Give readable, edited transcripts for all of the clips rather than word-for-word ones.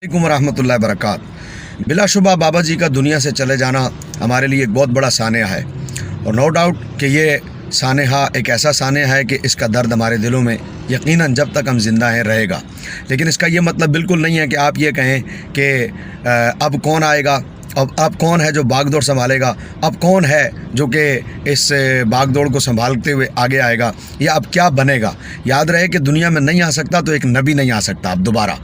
अलैकुम रहमतुल्लाहि बरकात। बिलाशुबा बाबा जी का दुनिया से चले जाना हमारे लिए एक बहुत बड़ा सानिया है और नो डाउट कि ये सानिया एक ऐसा सानिया है कि इसका दर्द हमारे दिलों में यकीनन जब तक हम ज़िंदा हैं रहेगा। लेकिन इसका ये मतलब बिल्कुल नहीं है कि आप ये कहें कि अब कौन आएगा, अब कौन है जो भागदौड़ संभालेगा, अब कौन है जो कि इस भागदौड़ को संभालते हुए आगे आएगा, या अब क्या बनेगा। याद रहे कि दुनिया में नहीं आ सकता तो एक नबी नहीं आ सकता। अब दोबारा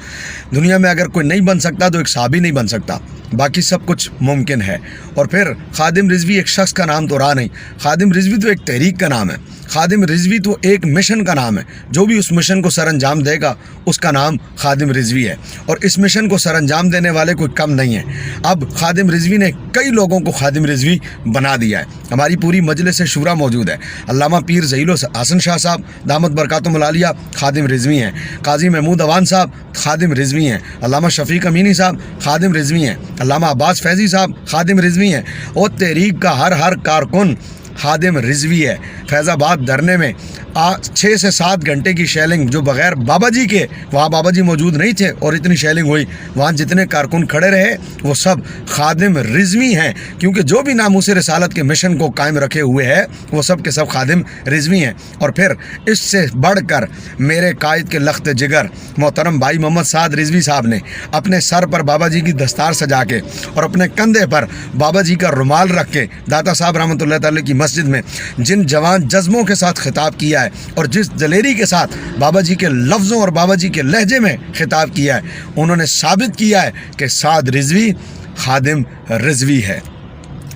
दुनिया में अगर कोई नहीं बन सकता तो एक साहबी नहीं बन सकता, बाकी सब कुछ मुमकिन है। और फिर खादिम रिजवी एक शख्स का नाम तो रहा नहीं, खादिम रिजवी तो एक तहरीक का नाम है, खादिम रिजवी तो एक मिशन का नाम है। जो भी उस मिशन को सर अंजाम देगा उसका नाम खादिम रिजवी है और इस मिशन को सर अंजाम देने वाले कोई कम नहीं है। अब खादिम रिजवी ने कई लोगों को खादिम रिजवी बना दिया है। हमारी पूरी मजलिस शूरा मौजूद है। अल्लामा पीर ज़हील हसन शाह साहब दामत बरकातुहुल आलिया खादिम रिजवी हैं, काजी महमूद अवान साहब खादिम रिजवी हैं, अल्लामा शफीक अमीनी साहब खादिम रिजवी हैं, अल्लामा अब्बास फैज़ी साहब खादिम रिजवी हैं और तहरीक का हर कारकुन खादिम रिजवी है। फैज़ाबाद धरने में 6 से 7 घंटे की शेलिंग जो बग़ैर बाबा जी के, वहाँ बाबा जी मौजूद नहीं थे और इतनी शेलिंग हुई, वहाँ जितने कारकुन खड़े रहे वो सब खादिम रिजवी हैं, क्योंकि जो भी नामूस रिसालत के मिशन को कायम रखे हुए है वो सब के सब खादिम रिजवी हैं। और फिर इससे बढ़कर मेरे कायद के लख्त जिगर मोहतरम भाई मोहम्मद साद रिजवी साहब ने अपने सर पर बाबा जी की दस्तार सजा के और अपने कंधे पर बाबा जी का रुमाल रख के दाता साहब रहमतुल्लाह तआला की मस्जिद में जिन जवान जज्बों के साथ खिताब किया है और जिस दलेरी के साथ बाबा जी के लफ्ज़ों और बाबा जी के लहजे में खिताब किया है, उन्होंने साबित किया है कि साद रिजवी खादिम रिजवी है।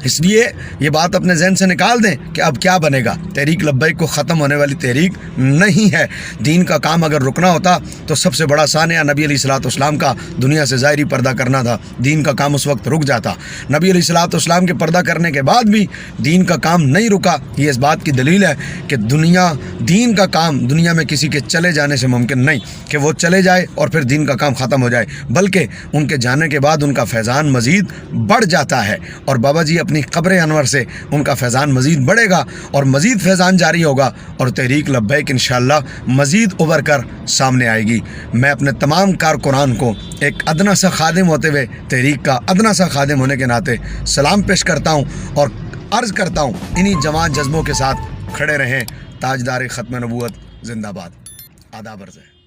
इसलिए ये बात अपने जहन से निकाल दें कि अब क्या बनेगा। तहरीक लब्बैक को ख़त्म होने वाली तहरीक नहीं है। दीन का काम अगर रुकना होता तो सबसे बड़ा सानिया नबी अलैहिस्सलाम का दुनिया से ज़ाहिरी पर्दा करना था। दीन का काम उस वक्त रुक जाता। नबी अलैहिस्सलाम के पर्दा करने के बाद भी दीन का काम नहीं रुका। ये इस बात की दलील है कि दीन का काम दुनिया में किसी के चले जाने से मुमकिन नहीं कि वो चले जाए और फिर दीन का काम ख़त्म हो जाए, बल्कि उनके जाने के बाद उनका फैज़ान मज़ीद बढ़ जाता है और बाबा जी अपनी क़ब्र अनवर से उनका फैज़ान मज़ीद बढ़ेगा और मज़ीद फैज़ान जारी होगा और तहरीक लब्बैक इंशाअल्लाह मज़ीद उभर कर सामने आएगी। मैं अपने तमाम कारकुनान को एक अदना सा खादिम होते हुए तहरीक का अदना सा खादिम होने के नाते सलाम पेश करता हूँ और अर्ज़ करता हूँ इन्हीं जवान जज्बों के साथ खड़े रहें। ताजदार ख़त्म नबूवत ज़िंदाबाद। आदाब अर्ज़ है।